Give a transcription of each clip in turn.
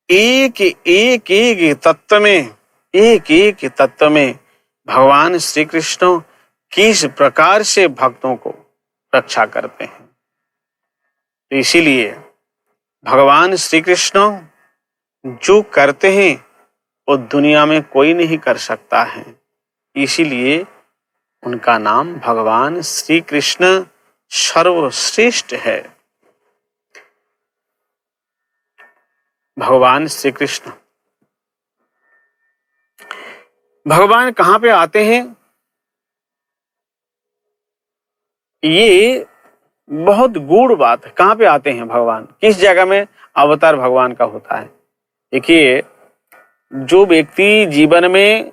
एक एक एक तत्व में, एक एक तत्व में भगवान श्री कृष्ण किस प्रकार से भक्तों को रक्षा करते हैं। तो इसीलिए भगवान श्री कृष्ण जो करते हैं वो दुनिया में कोई नहीं कर सकता है। इसीलिए उनका नाम भगवान श्री कृष्ण सर्वश्रेष्ठ है। भगवान श्री कृष्ण भगवान कहां पे आते हैं, ये बहुत गूढ़ बात है। कहां पे आते हैं भगवान, किस जगह में अवतार भगवान का होता है। देखिए, जो व्यक्ति जीवन में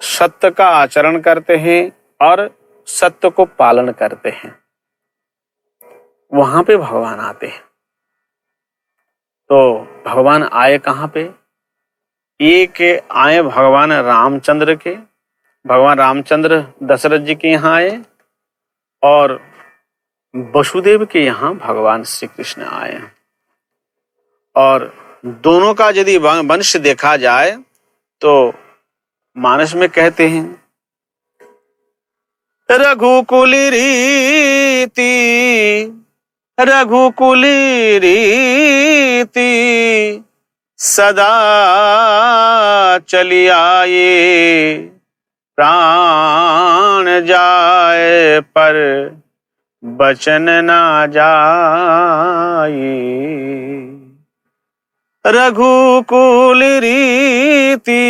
सत्य का आचरण करते हैं और सत्य को पालन करते हैं, वहां पे भगवान आते हैं। तो भगवान आए कहां पे, एक आए भगवान रामचंद्र के, भगवान रामचंद्र दशरथ जी के यहाँ आए, और वसुदेव के यहाँ भगवान श्री कृष्ण आए। और दोनों का यदि वंश देखा जाए तो मानस में कहते हैं, रघुकुल रीति, रघुकुल रीति सदा चली आए, प्राण जाए पर बचन ना जाए। रघुकुल रीति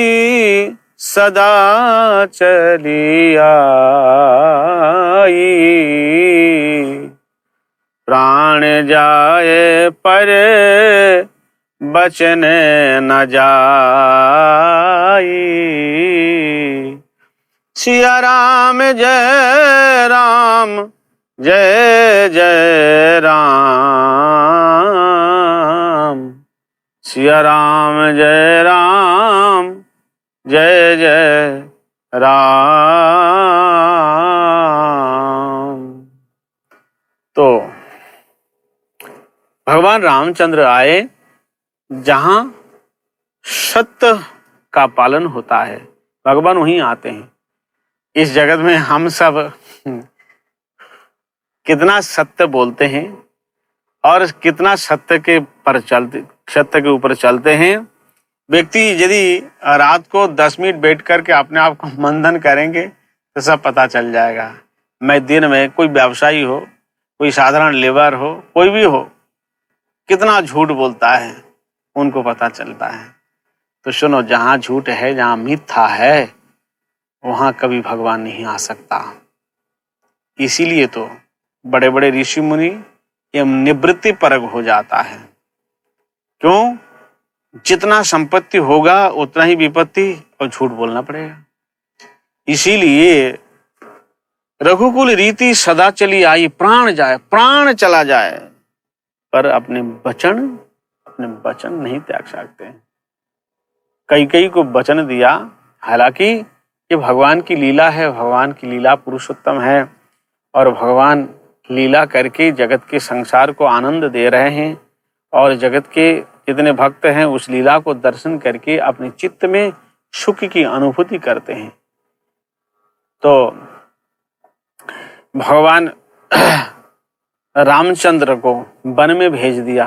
सदा चली आई, प्राण जाए पर बचन न जाई। सिया राम जय राम, जय जय राम, सिया राम जय राम, जय जय राम। तो भगवान रामचंद्र आए जहां सत्य का पालन होता है, भगवान वहीं आते हैं। इस जगत में हम सब कितना सत्य बोलते हैं और कितना सत्य के ऊपर चलते हैं। व्यक्ति यदि रात को 10 मिनट बैठ करके अपने आप को मंथन करेंगे तो सब पता चल जाएगा। मैं दिन में, कोई व्यवसायी हो, कोई साधारण लेबर हो, कोई भी हो, कितना झूठ बोलता है उनको पता चलता है। तो सुनो, जहां झूठ है, जहां मिथ्या है, वहां कभी भगवान नहीं आ सकता। इसीलिए तो बड़े बड़े ऋषि मुनि एवं निवृत्ति परक हो जाता है। क्यों? जितना संपत्ति होगा उतना ही विपत्ति और झूठ बोलना पड़ेगा। इसीलिए रघुकुल रीति सदा चली आई, प्राण जाए, प्राण चला जाए, पर अपने वचन नहीं त्याग सकते। कई को वचन दिया, हालांकि ये भगवान की लीला है, भगवान की लीला पुरुषोत्तम है और भगवान लीला करके जगत के संसार को आनंद दे रहे हैं और जगत के जितने भक्त हैं उस लीला को दर्शन करके अपने चित्त में सुख की अनुभूति करते हैं। तो भगवान रामचंद्र को वन में भेज दिया,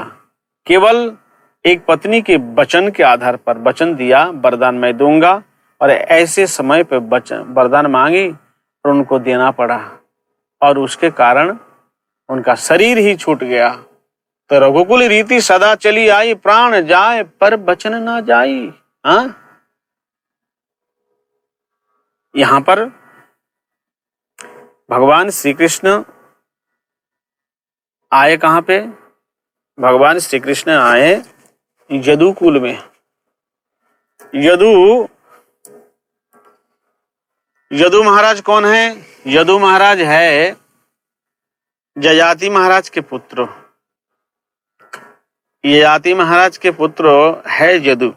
केवल एक पत्नी के वचन के आधार पर वचन दिया, वरदान मैं दूंगा, और ऐसे समय पे वरदान मांगी और उनको देना पड़ा और उसके कारण उनका शरीर ही छूट गया। तो रघुकुल रीति सदा चली आई, प्राण जाए पर बचन ना जाई। हाँ, यहां पर भगवान श्री कृष्ण आए कहां पे? भगवान श्री कृष्ण आए यदुकुल में। यदु महाराज कौन है? यदु महाराज है ययाति महाराज के पुत्र। ययाति महाराज के पुत्र है यदु।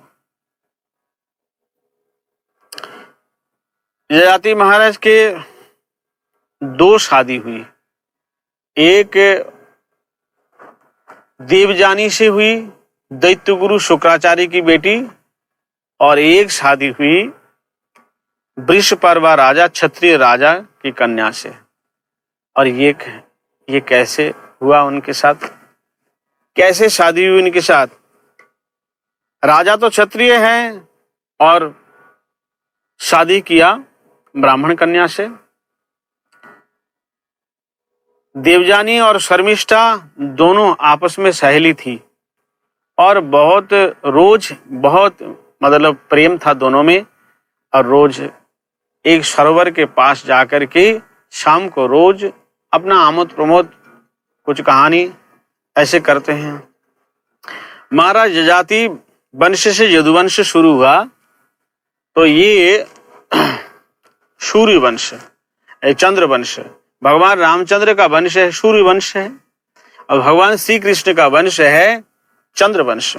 ययाति महाराज के 2 शादी हुई, एक देवजानी से हुई दैत्य गुरु शुक्राचार्य की बेटी और एक शादी हुई वृषपर्वा राजा क्षत्रिय राजा की कन्या से। और ये कैसे हुआ उनके साथ, कैसे शादी हुई उनके साथ? राजा तो क्षत्रिय हैं और शादी किया ब्राह्मण कन्या से। देवजानी और शर्मिष्ठा दोनों आपस में सहेली थी और बहुत मतलब प्रेम था दोनों में। और रोज एक सरोवर के पास जाकर के शाम को रोज अपना आमोद प्रमोद कुछ कहानी ऐसे करते हैं। महाराज जजाति वंश से यदुवंश शुरू हुआ, तो ये सूर्य वंश, चंद्र वंश, भगवान रामचंद्र का वंश है, सूर्य वंश है, और भगवान श्री कृष्ण का वंश है चंद्र वंश।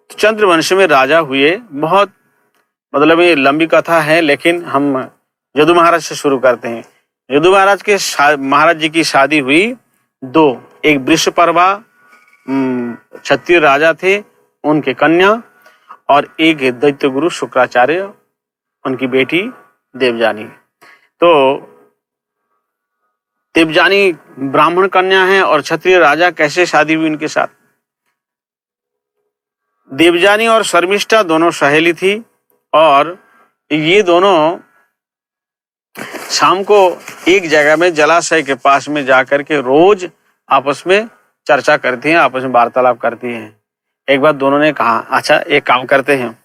चंद्र वंश में राजा हुए, बहुत मतलब ये लंबी कथा है, लेकिन हम यदु महाराज से शुरू करते हैं। यदु महाराज जी की शादी हुई दो, एक वृषपर्वा क्षत्रिय राजा थे उनके कन्या, और एक दैत्य गुरु शुक्राचार्य उनकी बेटी देवजानी। तो देवजानी ब्राह्मण कन्या है और क्षत्रिय राजा, कैसे शादी हुई उनके साथ? देवजानी और शर्मिष्ठा दोनों सहेली थी और ये दोनों शाम को एक जगह में जलाशय के पास में जाकर के रोज आपस में चर्चा करती हैं, आपस में वार्तालाप करती हैं। एक बार दोनों ने कहा, अच्छा एक काम करते हैं,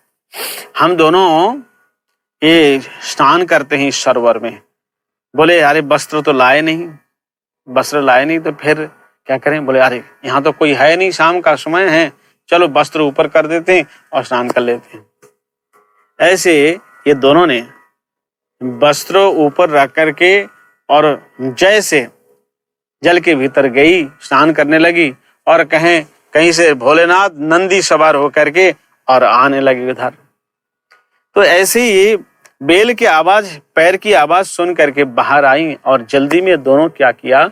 हम दोनों ये स्नान करते हैं इस सरोवर में। बोले अरे वस्त्र तो लाए नहीं, वस्त्र लाए नहीं तो फिर क्या करें? बोले अरे यहाँ तो कोई है नहीं, शाम का समय है, चलो वस्त्र ऊपर कर देते हैं और स्नान कर लेते हैं। ऐसे ये दोनों ने वस्त्र ऊपर रख करके और जैसे जल के भीतर गई, स्नान करने लगी और कहीं से भोलेनाथ नंदी सवार होकर के और आने लगे उधर। तो ऐसे ही बेल की आवाज, पैर की आवाज सुन करके बाहर आई और जल्दी में दोनों क्या किया,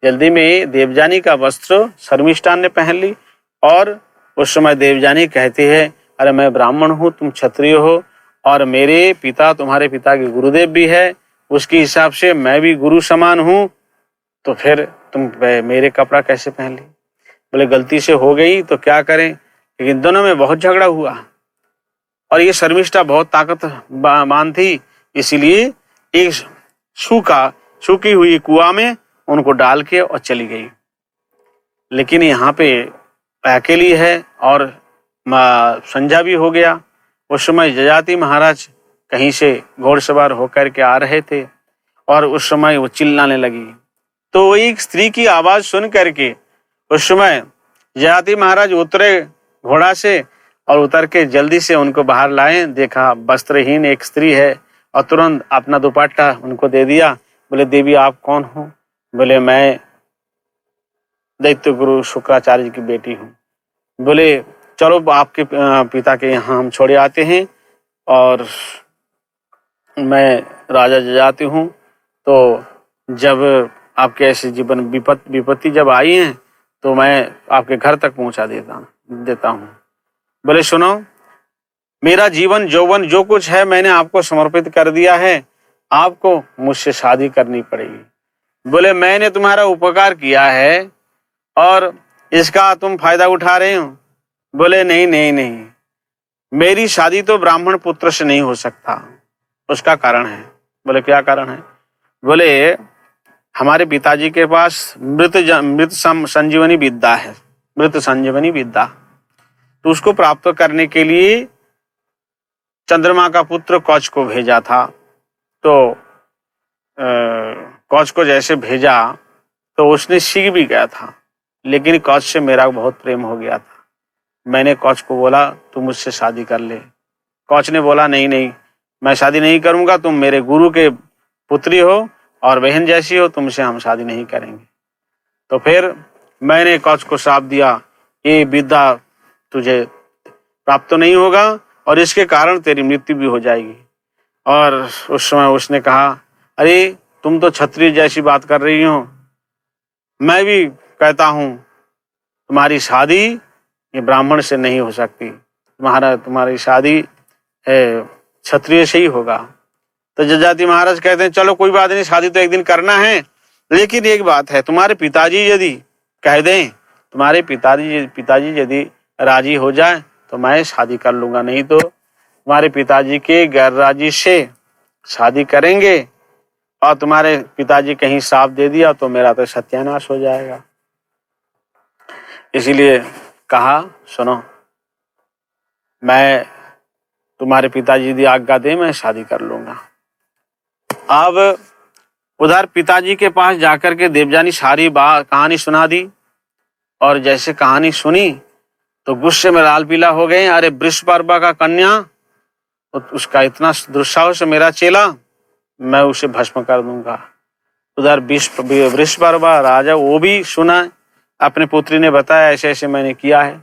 जल्दी में देवजानी का वस्त्र शर्मिष्ठा ने पहन ली। और उस समय देवजानी कहती है, अरे मैं ब्राह्मण हूँ, तुम क्षत्रिय हो, और मेरे पिता तुम्हारे पिता के गुरुदेव भी है, उसके हिसाब से मैं भी गुरु समान हूँ, तो फिर तुम मेरे कपड़ा कैसे पहन ली? बोले गलती से हो गई तो क्या करें, लेकिन दोनों में बहुत झगड़ा हुआ। और ये शर्मिष्ठा बहुत ताकतवान थी, इसीलिए एक सूखी हुई कुआं में उनको डाल के और चली गई। लेकिन यहाँ पे अकेली है और संध्या भी हो गया। उस समय जजाति महाराज कहीं से घोड़सवार होकर के आ रहे थे और उस समय वो चिल्लाने लगी। तो एक स्त्री की आवाज सुन करके उस समय जजाति महाराज उतरे घोड़ा से और उतर के जल्दी से उनको बाहर लाए। देखा वस्त्रहीन एक स्त्री है और तुरंत अपना दुपट्टा उनको दे दिया। बोले देवी आप कौन हो? बोले मैं दैत्य गुरु शुक्राचार्य की बेटी हूँ। बोले चलो आपके पिता के यहाँ हम छोड़े आते हैं, और मैं राजा जजाति हूँ, तो जब आपके ऐसे जीवन विपत्ति जब आई है तो मैं आपके घर तक पहुँचा देता हूँ। बोले सुनो, मेरा जीवन यौवन जो कुछ है मैंने आपको समर्पित कर दिया है, आपको मुझसे शादी करनी पड़ेगी। बोले मैंने तुम्हारा उपकार किया है और इसका तुम फायदा उठा रहे हो? बोले नहीं, मेरी शादी तो ब्राह्मण पुत्र से नहीं हो सकता, उसका कारण है। बोले क्या कारण है? बोले हमारे पिताजी के पास मृत संजीवनी विद्या है, मृत संजीवनी विद्या, तो उसको प्राप्त करने के लिए चंद्रमा का पुत्र कौच को भेजा था। तो कौच को जैसे भेजा तो उसने सीख भी गया था, लेकिन कौच से मेरा बहुत प्रेम हो गया था। मैंने कौच को बोला तुम मुझसे शादी कर ले। कौच ने बोला नहीं, मैं शादी नहीं करूंगा, तुम मेरे गुरु के पुत्री हो और बहन जैसी हो, तुमसे हम शादी नहीं करेंगे। तो फिर मैंने कौच को श्राप दिया, ये विद्या तुझे प्राप्त नहीं होगा और इसके कारण तेरी मृत्यु भी हो जाएगी। और उस समय उसने कहा अरे तुम तो क्षत्रिय जैसी बात कर रही हो, मैं भी कहता हूँ तुम्हारी शादी ये ब्राह्मण से नहीं हो सकती, तुम्हारी शादी क्षत्रिय से ही होगा। तो जजाति महाराज कहते हैं चलो कोई बात नहीं, शादी तो एक दिन करना है, लेकिन एक बात है, तुम्हारे पिताजी यदि कह दें, तुम्हारे पिताजी यदि राजी हो जाए तो मैं शादी कर लूंगा, नहीं तो तुम्हारे पिताजी के गैर राजी से शादी करेंगे और तुम्हारे पिताजी कहीं श्राप दे दिया तो मेरा तो सत्यानाश हो जाएगा। इसीलिए कहा सुनो, मैं तुम्हारे पिताजी यदि आज्ञा दे मैं शादी कर लूंगा। अब उधर पिताजी के पास जाकर के देवजानी सारी कहानी सुना दी, और जैसे कहानी सुनी तो गुस्से में लाल पीला हो गए। अरे वृषपर्वा का कन्या, उसका इतना दुस्साहस मेरा चेला, मैं उसे भस्म कर दूंगा। उधर वृषपर्वा राजा वो भी सुना, अपने पुत्री ने बताया ऐसे ऐसे मैंने किया है।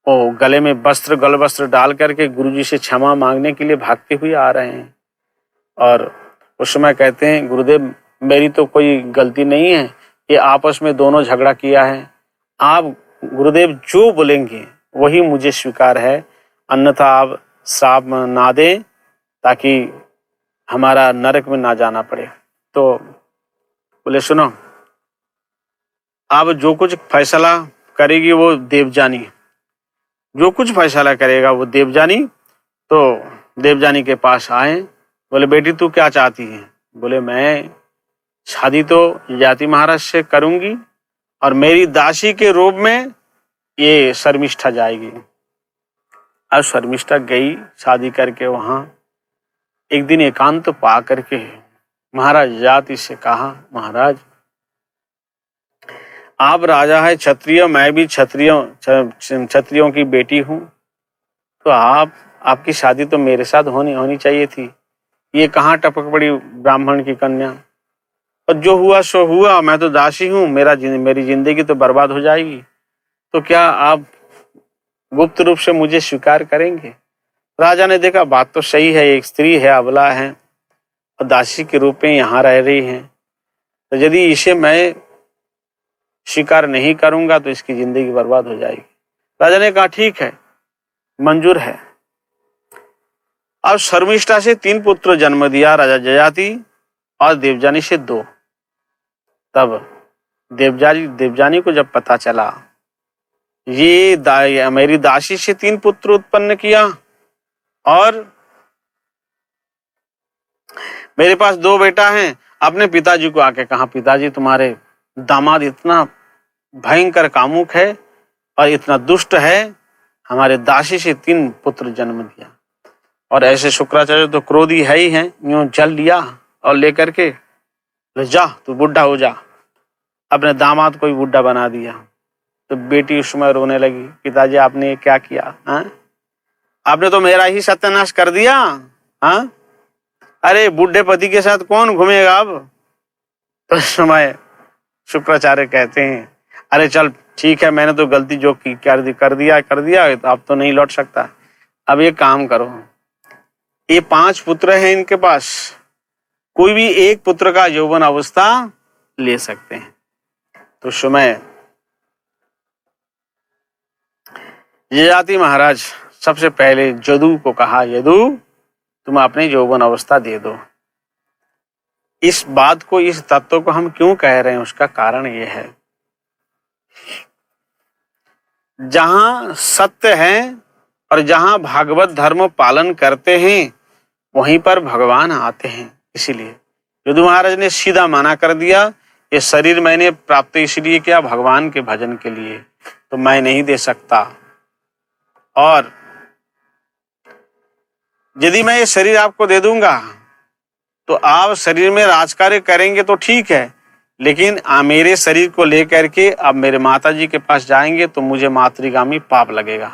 वो गले में गल वस्त्र डाल करके गुरुजी से क्षमा मांगने के लिए भागते हुए आ रहे हैं, और उस समय कहते हैं गुरुदेव मेरी तो कोई गलती नहीं है, ये आपस में दोनों झगड़ा किया है, आप गुरुदेव जो बोलेंगे वही मुझे स्वीकार है, अन्यथा आप श्राप ना दें ताकि हमारा नरक में ना जाना पड़े। तो बोले सुनो, अब जो कुछ फैसला करेगी वो देवजानी, जो कुछ फैसला करेगा वो देवजानी। तो देवजानी के पास आए, बोले बेटी तू क्या चाहती है? बोले मैं शादी तो जाति महाराज से करूंगी और मेरी दासी के रूप में ये शर्मिष्ठा जाएगी। अब शर्मिष्ठा गई शादी करके, वहां एक दिन एकांत पा करके महाराज जाति से कहा, महाराज आप राजा है क्षत्रिय, मैं भी क्षत्रियों की बेटी हूं, तो आपकी शादी तो मेरे साथ होनी चाहिए थी, ये कहाँ टपक पड़ी ब्राह्मण की कन्या, और जो हुआ सो हुआ, मैं तो दासी हूं, मेरी जिंदगी तो बर्बाद हो जाएगी, तो क्या आप गुप्त रूप से मुझे स्वीकार करेंगे? राजा ने देखा बात तो सही है, एक स्त्री है, अबला है और दासी के रूप में यहाँ रह रही है, तो यदि इसे मैं स्वीकार नहीं करूंगा तो इसकी जिंदगी बर्बाद हो जाएगी। राजा ने कहा ठीक है, मंजूर है। अब शर्मिष्ठा से 3 पुत्र जन्म दिया, राजा जयाति और देवजानी से 2। तब देवजानी को जब पता चला ये मेरी दासी से 3 पुत्र उत्पन्न किया और मेरे पास 2 बेटा हैं, अपने पिताजी को आके कहा पिताजी तुम्हारे दामाद इतना भयंकर कामुक है और इतना दुष्ट है, हमारे दासी से 3 पुत्र जन्म दिया। और ऐसे शुक्राचार्य तो क्रोधी है ही है, यूं जल लिया और लेकर के जा तू बुढ़ा हो जा, अपने दामाद को भी बुढ़ा बना दिया। तो बेटी उस समय रोने लगी, पिताजी आपने ये क्या किया? आपने तो मेरा ही सत्यानाश कर दिया। अरे बुढ़े पति के साथ कौन घूमेगा अब? तो उस समय शुक्राचार्य कहते हैं अरे चल ठीक है, मैंने तो गलती जो की कर दिया तो अब तो नहीं लौट सकता। अब ये काम करो, ये 5 पुत्र हैं इनके पास, कोई भी एक पुत्र का यौवन अवस्था ले सकते हैं। तो समय यजाति महाराज सबसे पहले यदु को कहा, यदु तुम अपने यौवन अवस्था दे दो। इस बात को, इस तत्व को हम क्यों कह रहे हैं, उसका कारण यह है जहां सत्य है और जहां भागवत धर्म पालन करते हैं वहीं पर भगवान आते हैं। इसीलिए यदु महाराज ने सीधा मना कर दिया, ये शरीर मैंने प्राप्त इसलिए किया भगवान के भजन के लिए, तो मैं नहीं दे सकता। और यदि मैं ये शरीर आपको दे दूंगा तो आप शरीर में राजकार्य करेंगे तो ठीक है, लेकिन मेरे शरीर को लेकर के अब मेरे माताजी के पास जाएंगे तो मुझे मातृगामी पाप लगेगा,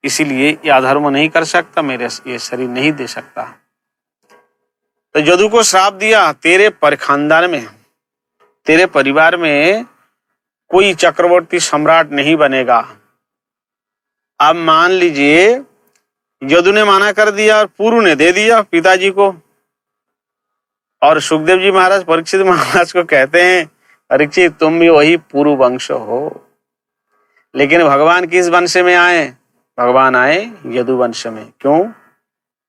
इसीलिए ये अधर्म नहीं कर सकता, मेरे ये शरीर नहीं दे सकता। तो यदु को श्राप दिया, तेरे खानदान में, तेरे परिवार में कोई चक्रवर्ती सम्राट नहीं बनेगा। अब मान लीजिए यदु ने माना कर दिया और पुरु ने दे दिया पिताजी को, और सुखदेव जी महाराज परीक्षित महाराज को कहते हैं परीक्षित तुम भी वही पुरु वंश हो, लेकिन भगवान किस वंश में आए? भगवान आए यदु वंश में। क्यों?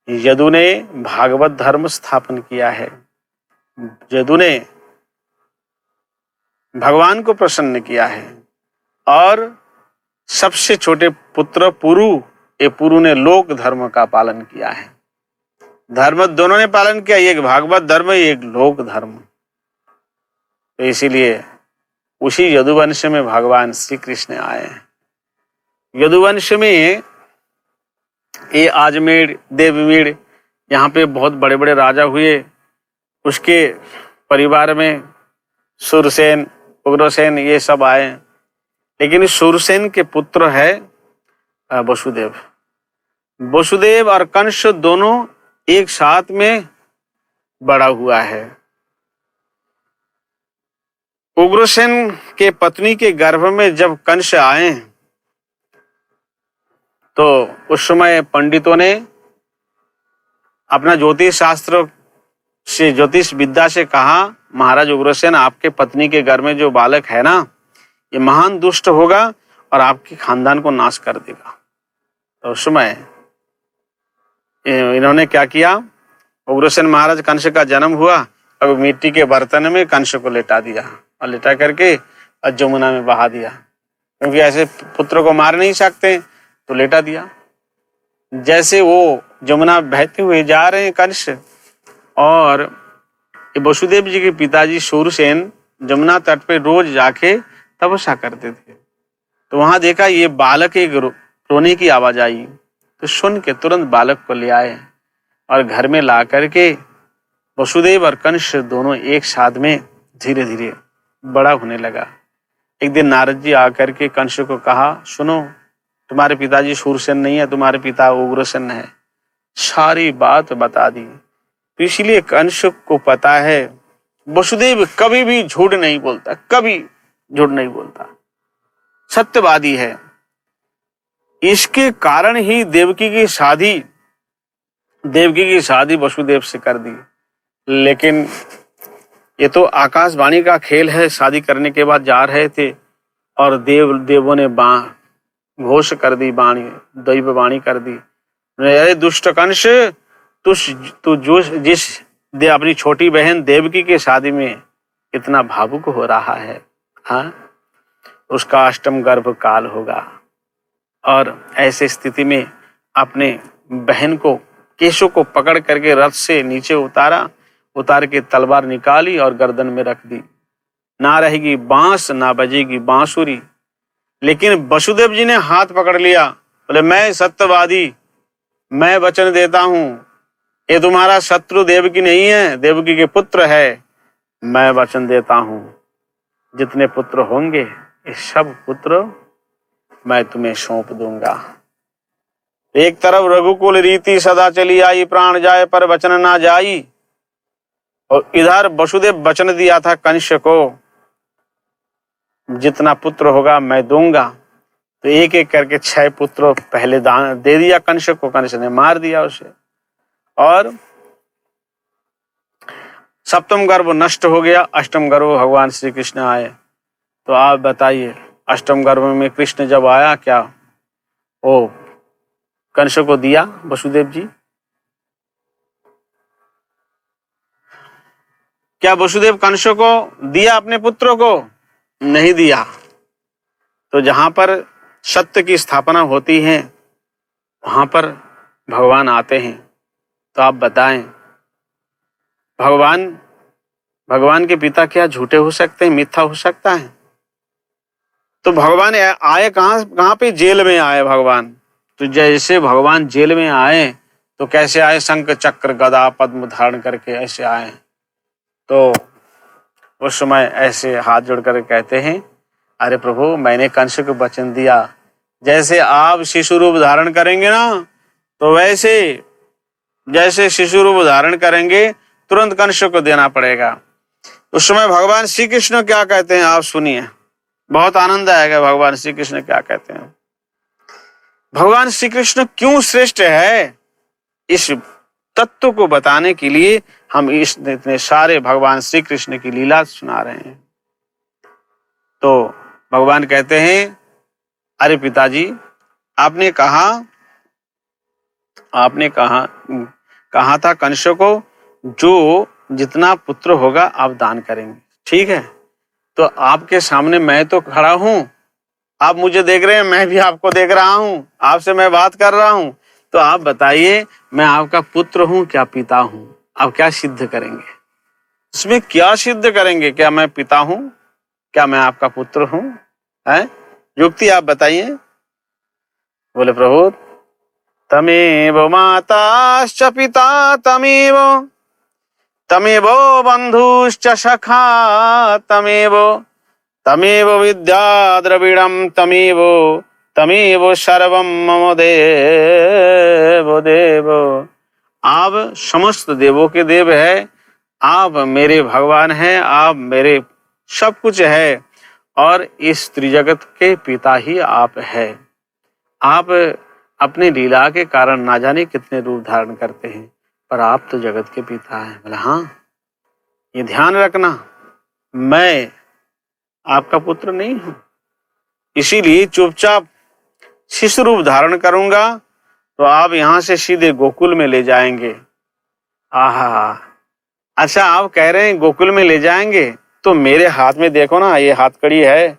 यदु ने भागवत धर्म स्थापन किया है। यदु ने भगवान को प्रसन्न किया है। और सबसे छोटे पुत्र पुरु, ये पुरु ने लोक धर्म का पालन किया है। धर्म दोनों ने पालन किया, एक भागवत धर्म, एक लोक धर्म। तो इसीलिए उसी यदुवंश में भगवान श्री कृष्ण आए हैं। यदुवंश में ये आजमेर, देवमेर, यहाँ पे बहुत बड़े बड़े राजा हुए। उसके परिवार में सूरसेन, उग्रसेन, ये सब आए। लेकिन सूरसेन के पुत्र है वसुदेव। वसुदेव और कंस दोनों एक साथ में बड़ा हुआ है। उग्रसेन के पत्नी के गर्भ में जब कंस आए तो उस समय पंडितों ने अपना ज्योतिष शास्त्र से, ज्योतिष विद्या से कहा, महाराज उग्रसेन, आपके पत्नी के घर में जो बालक है ना, ये महान दुष्ट होगा और आपके खानदान को नाश कर देगा। तो उस समय इन्होंने क्या किया? उग्रसेन महाराज, कंस का जन्म हुआ, अब मिट्टी के बर्तन में कंस को लेटा दिया और लेटा करके जमुना में बहा दिया, क्योंकि ऐसे पुत्र को मार नहीं सकते, तो लेटा दिया। जैसे वो जमुना बहते हुए जा रहे हैं कंस, और वसुदेव जी के पिताजी सूरसेन जमुना तट पे रोज जाके तपस्या करते थे। तो वहां देखा ये बालक एक रोने की आवाज आई, तो सुन के तुरंत बालक को ले आए और घर में ला करके वसुदेव और कंस दोनों एक साथ में धीरे धीरे बड़ा होने लगा। एक दिन नारद जी आकर के कंस को कहा, सुनो, तुम्हारे पिताजी सूरसेन नहीं है, तुम्हारे पिता उग्रसेन है। सारी बात बता दी। तो इसलिए कंस को पता है वसुदेव कभी भी झूठ नहीं बोलता, कभी झूठ नहीं बोलता, सत्यवादी है। इसके कारण ही देवकी की शादी वसुदेव से कर दी। लेकिन ये तो आकाशवाणी का खेल है। शादी करने के बाद जा रहे थे और देवों ने घोष कर दी, दैव वाणी कर दी, अरे दुष्ट कंस, तू जिस अपनी छोटी बहन देवकी के शादी में इतना भावुक हो रहा है, हाँ, उसका अष्टम गर्भ काल होगा। और ऐसे स्थिति में अपने बहन को, केशों को पकड़ करके रथ से नीचे उतार के तलवार निकाली और गर्दन में रख दी। ना रहेगी बांस, ना बजेगी बांसुरी। लेकिन वसुदेव जी ने हाथ पकड़ लिया, बोले मैं सत्यवादी, मैं वचन देता हूं, ये तुम्हारा शत्रु देवकी नहीं है, देवकी के पुत्र है। मैं वचन देता हूं, जितने पुत्र होंगे ये सब पुत्र मैं तुम्हें सौंप दूंगा। एक तरफ रघुकुल रीति सदा चली आई, प्राण जाए पर वचन ना जाई। और इधर वसुदेव वचन दिया था कंस को, जितना पुत्र होगा मैं दूंगा। तो एक एक करके 6 पुत्र पहले दान दे दिया कंस को। कंस ने मार दिया उसे, और सप्तम गर्भ नष्ट हो गया। अष्टम गर्भ भगवान श्री कृष्ण आए। तो आप बताइए, अष्टम गर्भ में कृष्ण जब आया, क्या ओ कंस को दिया वसुदेव जी? क्या वसुदेव कंस को दिया अपने पुत्रों को? नहीं दिया। तो जहां पर सत्य की स्थापना होती है वहां पर भगवान आते हैं। तो आप बताएं, भगवान के पिता क्या झूठे हो सकते हैं, मिथ्या हो सकता है? तो भगवान आए कहां पे? जेल में आए भगवान। तो जैसे भगवान जेल में आए तो कैसे आए? शंख चक्र गदा पद्म धारण करके ऐसे आए। तो उस समय ऐसे हाथ जोड़ कर कहते हैं, अरे प्रभु, मैंने कंस को वचन दिया, जैसे आप शिशु रूप धारण करेंगे ना, तो वैसे जैसे शिशु रूप धारण करेंगे तुरंत कंस को देना पड़ेगा। उस समय भगवान श्री कृष्ण क्या कहते हैं आप सुनिए, बहुत आनंद आएगा। भगवान श्री कृष्ण क्या कहते हैं? भगवान श्री कृष्ण क्यों श्रेष्ठ है, इस तत्व को बताने के लिए हम इतने सारे भगवान श्री कृष्ण की लीला सुना रहे हैं। तो भगवान कहते हैं, अरे पिताजी, आपने कहा कहा था कंस को जो जितना पुत्र होगा आप दान करेंगे। ठीक है, तो आपके सामने मैं तो खड़ा हूं, आप मुझे देख रहे हैं, मैं भी आपको देख रहा हूं, आपसे मैं बात कर रहा हूं, तो आप बताइए मैं आपका पुत्र हूं क्या पिता हूं? आप क्या सिद्ध करेंगे? इसमें क्या सिद्ध करेंगे? क्या मैं पिता हूं? क्या मैं आपका पुत्र हूं? है युक्ति आप बताइए। बोले प्रभु, तमेव माताश्च पिता तमेव, तमेव बंधुश्च सखा तमेव, तमेव विद्या द्रविड़म तमेव, तमेव सर्वम मम देव देव। आप समस्त देवों के देव है, आप मेरे भगवान हैं, आप मेरे सब कुछ है, और इस त्रिजगत के पिता ही आप है। आप अपनी लीला के कारण ना जाने कितने रूप धारण करते हैं, पर आप तो जगत के पिता हैं। बोला हाँ, ये ध्यान रखना, मैं आपका पुत्र नहीं हूं, इसीलिए चुपचाप शिशु रूप धारण करूंगा, तो आप यहां से सीधे गोकुल में ले जाएंगे। आहा, अच्छा आप कह रहे हैं गोकुल में ले जाएंगे, तो मेरे हाथ में देखो ना, ये हाथकड़ी है,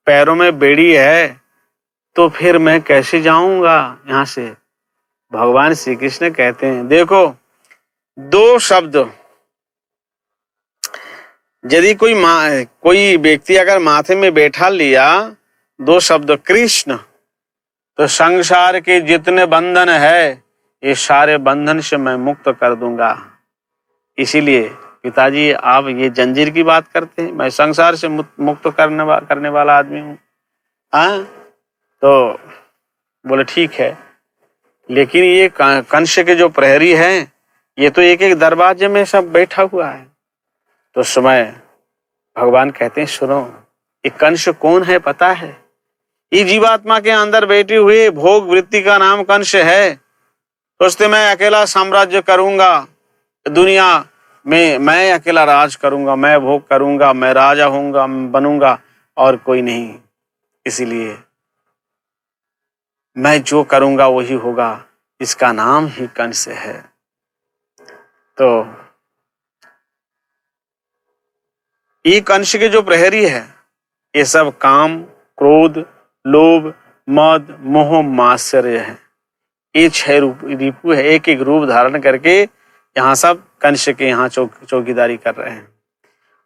पैरों में बेड़ी है, तो फिर मैं कैसे जाऊंगा यहां से? भगवान श्री कृष्ण कहते हैं, देखो दो शब्द, यदि कोई व्यक्ति अगर माथे में बैठा लिया दो शब्द कृष्ण, तो संसार के जितने बंधन है ये सारे बंधन से मैं मुक्त कर दूंगा। इसीलिए पिताजी आप ये जंजीर की बात करते हैं, मैं संसार से मुक्त करने वाला आदमी हूँ। हाँ, तो बोले ठीक है, लेकिन ये कंस के जो प्रहरी हैं, ये तो एक एक दरवाजे में सब बैठा हुआ है। तो समय भगवान कहते हैं, सुनो, ये कंस कौन है पता है? ये जीवात्मा के अंदर बैठी हुई भोग वृत्ति का नाम कंस है। सोचते मैं अकेला साम्राज्य करूंगा दुनिया में, मैं अकेला राज करूंगा, मैं भोग करूंगा, मैं राजा होऊंगा, बनूंगा, और कोई नहीं। इसीलिए मैं जो करूंगा वही होगा, इसका नाम ही कंस है। तो ये कंस के जो प्रहरी है, ये सब काम, क्रोध, लोभ, मद, मोह, मात्सर्य है। ये 6 रिपु है, एक एक रूप धारण करके यहाँ सब कंस के यहाँ चौकीदारी कर रहे हैं।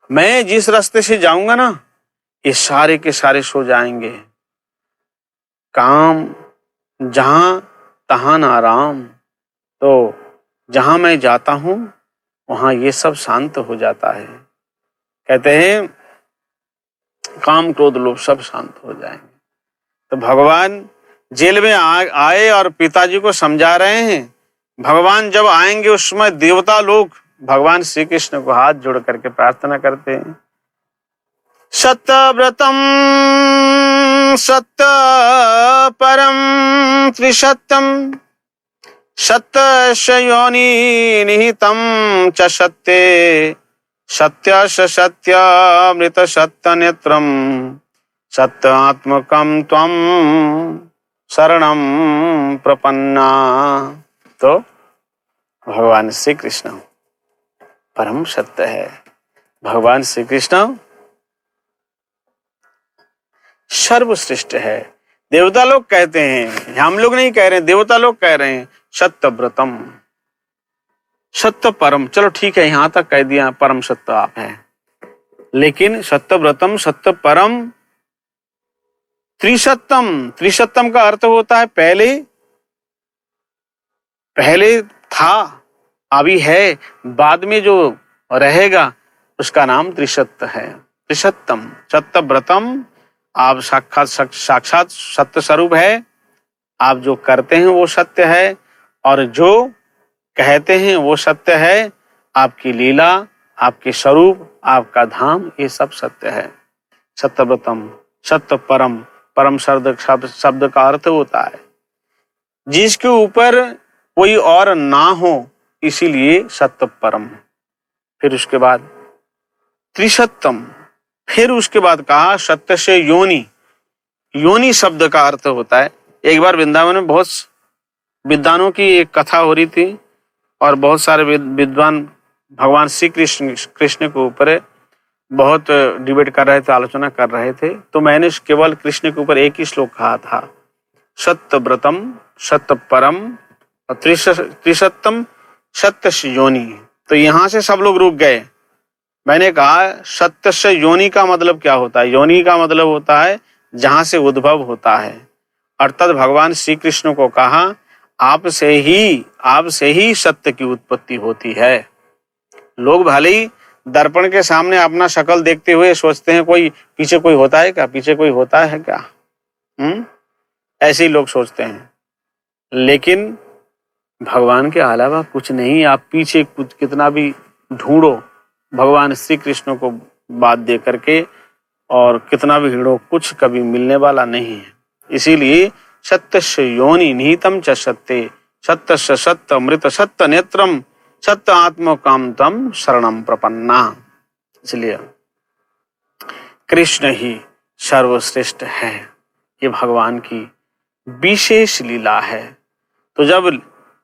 मैं जिस रास्ते से जाऊंगा ना, ये सारे के सारे सो जाएंगे। काम जहां तहां आराम, तो जहां मैं जाता हूं वहां ये सब शांत हो जाता है। कहते हैं काम क्रोध लोभ सब शांत हो जाएंगे। तो भगवान जेल में आए और पिताजी को समझा रहे हैं। भगवान जब आएंगे उस समय देवता लोग भगवान श्री कृष्ण को हाथ जोड़ करके प्रार्थना करते हैं, सत्यव्रतम सत्य परम त्रिसत्यम, सत्य योनि निहितम च सत्ये, सत्य सत्यामृत सत्य नेत्रम, सत्यात्मकम त्वम शरणम प्रपन्ना। तो भगवान श्री कृष्ण परम सत्य है। भगवान श्री कृष्ण सर्वश्रेष्ठ है। देवता लोग कहते हैं, हम लोग नहीं कह रहे हैं, देवता लोग कह रहे हैं सत्यव्रतम सत्य परम। चलो ठीक है, यहां तक कह दिया, परम सत्य आप हैं, लेकिन सत्यव्रतम सत्य परम त्रिसत्यम, त्रिसत्यम का अर्थ होता है पहले था, अभी है, बाद में जो रहेगा उसका नाम त्रिसत्य है। त्रिसत्यम सत्यव्रतम, आप साक्षात सत्य स्वरूप है, आप जो करते हैं वो सत्य है, और जो कहते हैं वो सत्य है। आपकी लीला, आपके स्वरूप, आपका धाम, ये सब सत्य है। सत्यव्रतम सत्य परम, परम शब्द का अर्थ होता है जिसके ऊपर कोई और ना हो, इसीलिए सत्य परम। फिर उसके बाद त्रिसत्यम, फिर उसके बाद कहा सत्य से योनि, योनि शब्द का अर्थ होता है। एक बार वृंदावन में बहुत विद्वानों की एक कथा हो रही थी और बहुत सारे विद्वान भगवान श्री कृष्ण के ऊपर बहुत डिबेट कर रहे थे, आलोचना कर रहे थे। तो मैंने केवल कृष्ण के ऊपर एक ही श्लोक कहा था, सत्य व्रतम सत्य परम त्रिसत्यम सत्य योनि। तो यहां से सब लोग रुक गए। मैंने कहा सत्य से योनि का मतलब क्या होता है? योनि का मतलब होता है जहां से उद्भव होता है। अर्थात भगवान श्री कृष्ण को कहा आपसे ही सत्य की उत्पत्ति होती है। लोग भले ही दर्पण के सामने अपना शक्ल देखते हुए सोचते हैं कोई पीछे कोई होता है क्या, पीछे कोई होता है क्या, ऐसे ही लोग सोचते हैं। लेकिन भगवान के अलावा कुछ नहीं। आप पीछे कुछ कितना भी ढूंढो भगवान श्री कृष्ण को बात दे करके, और कितना भी ढूंढो कुछ कभी मिलने वाला नहीं है। इसीलिए सत्य योनि निहितम च सत्य सत्य सत्य अमृत सत्य नेत्रम सत्य आत्म कामतम शरणम प्रपन्ना। इसलिए कृष्ण ही सर्वश्रेष्ठ है। ये भगवान की विशेष लीला है। तो जब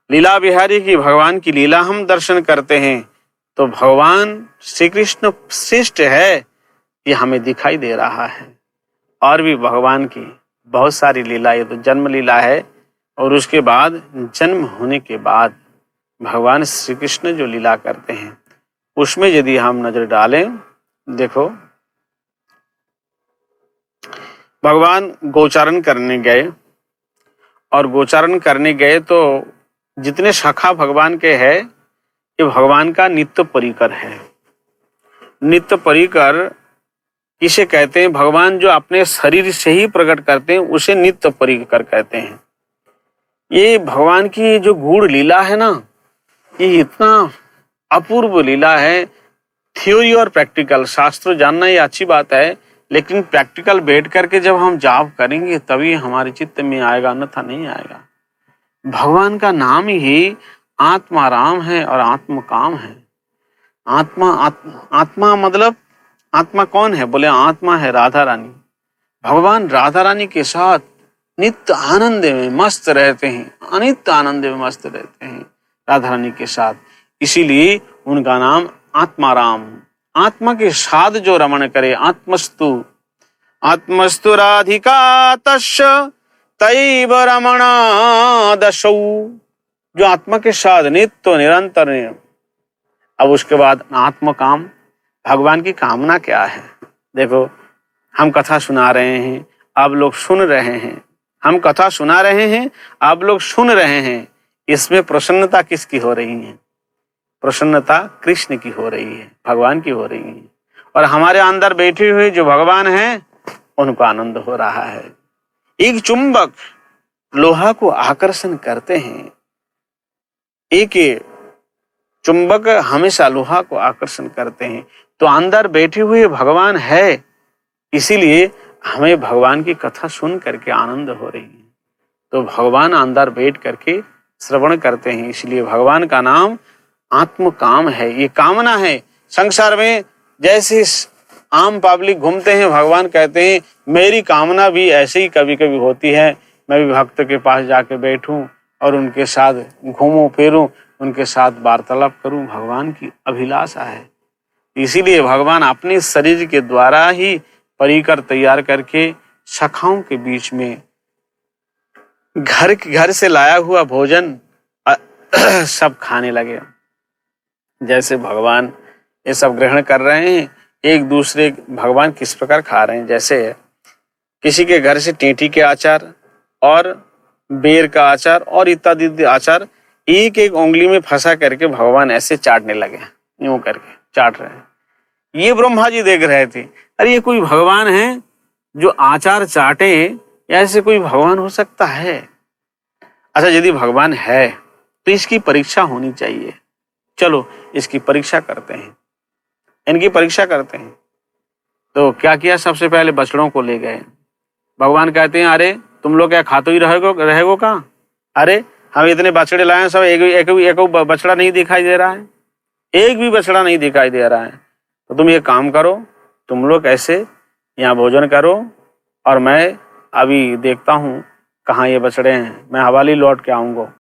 लीला बिहारी की भगवान की लीला हम दर्शन करते हैं तो भगवान श्री कृष्ण श्रेष्ठ है, ये हमें दिखाई दे रहा है। और भी भगवान की बहुत सारी लीला, ये तो जन्म लीला है और उसके बाद जन्म होने के बाद भगवान श्री कृष्ण जो लीला करते हैं उसमें यदि हम नजर डालें, देखो भगवान गोचारण करने गए और गोचारण करने गए तो जितने शाखा भगवान के हैं ये भगवान का नित्य परिकर है। नित्य परिकर किसे कहते हैं? भगवान जो अपने शरीर से ही प्रकट करते हैं उसे नित्य परिकर कहते हैं। ये भगवान की जो गूढ़ लीला है ना, ये इतना अपूर्व लीला है। थ्योरी और प्रैक्टिकल, शास्त्र जानना ये अच्छी बात है, लेकिन प्रैक्टिकल बैठ करके जब हम जाप करेंगे तभी हमारे चित्त में आएगा, अन्यथा नहीं आएगा। भगवान का नाम ही आत्माराम है और आत्म काम है। आत्मा मतलब आत्मा कौन है? बोले आत्मा है राधा रानी। भगवान राधा रानी के साथ नित्य आनंद में मस्त रहते हैं, अनित्य आनंद में मस्त रहते हैं राधा रानी के साथ। इसीलिए उनका नाम आत्माराम। आत्मा के साथ जो रमण करे, आत्मस्तु राधिका तस्य तैव रमणा दशौ, जो आत्मा के साथ नित्य निरंतर। अब उसके बाद आत्म काम, भगवान की कामना क्या है? देखो हम कथा सुना रहे हैं, आप लोग सुन रहे हैं। हम कथा सुना रहे हैं, आप लोग सुन रहे हैं। इसमें प्रसन्नता किसकी हो रही है? प्रसन्नता कृष्ण की हो रही है, भगवान की हो रही है। और हमारे अंदर बैठे हुए जो भगवान हैं उनको आनंद हो रहा है। एक चुंबक लोहा को आकर्षण करते हैं, एक चुंबक हमेशा लोहा को आकर्षण करते हैं। तो अंदर बैठे हुए भगवान है, इसीलिए हमें भगवान की कथा सुन करके आनंद हो रही है। तो भगवान अंदर बैठ करके श्रवण करते हैं, इसलिए भगवान का नाम आत्म काम है। ये कामना है। संसार में जैसे आम पब्लिक घूमते हैं, भगवान कहते हैं मेरी कामना भी ऐसे ही कभी कभी होती है, मैं भी भक्त के पास जाके बैठूं और उनके साथ घूमूं फिरूं, उनके साथ वार्तालाप करूं। भगवान की अभिलाषा है। इसीलिए भगवान अपने शरीर के द्वारा ही परिकर तैयार करके सखाओं के बीच में घर से लाया हुआ भोजन सब खाने लगे। जैसे भगवान ये सब ग्रहण कर रहे हैं, एक दूसरे भगवान किस प्रकार खा रहे हैं। जैसे किसी के घर से टेंटी के आचार और बेर का आचार और इत्यादि आचार एक एक उंगली में फंसा करके भगवान ऐसे चाटने लगे, यूं करके चाट रहे हैं। ये ब्रह्मा जी देख रहे थे, अरे ये कोई भगवान है जो आचार चाटे? ऐसे कोई भगवान हो सकता है? अच्छा, यदि भगवान है तो इसकी परीक्षा होनी चाहिए। चलो इसकी परीक्षा करते हैं, इनकी परीक्षा करते हैं। तो क्या किया? सबसे पहले बछड़ों को ले गए। भगवान कहते हैं अरे तुम लोग क्या खाते ही रहेगो का? अरे हम इतने बछड़े लाए हैं, सब एक बछड़ा नहीं दिखाई दे रहा है, एक भी बछड़ा नहीं दिखाई दे रहा है। तो तुम ये काम करो, तुम लोग ऐसे यहाँ भोजन करो और मैं अभी देखता हूँ कहाँ ये बछड़े हैं, मैं हवाली लौट के आऊँगा।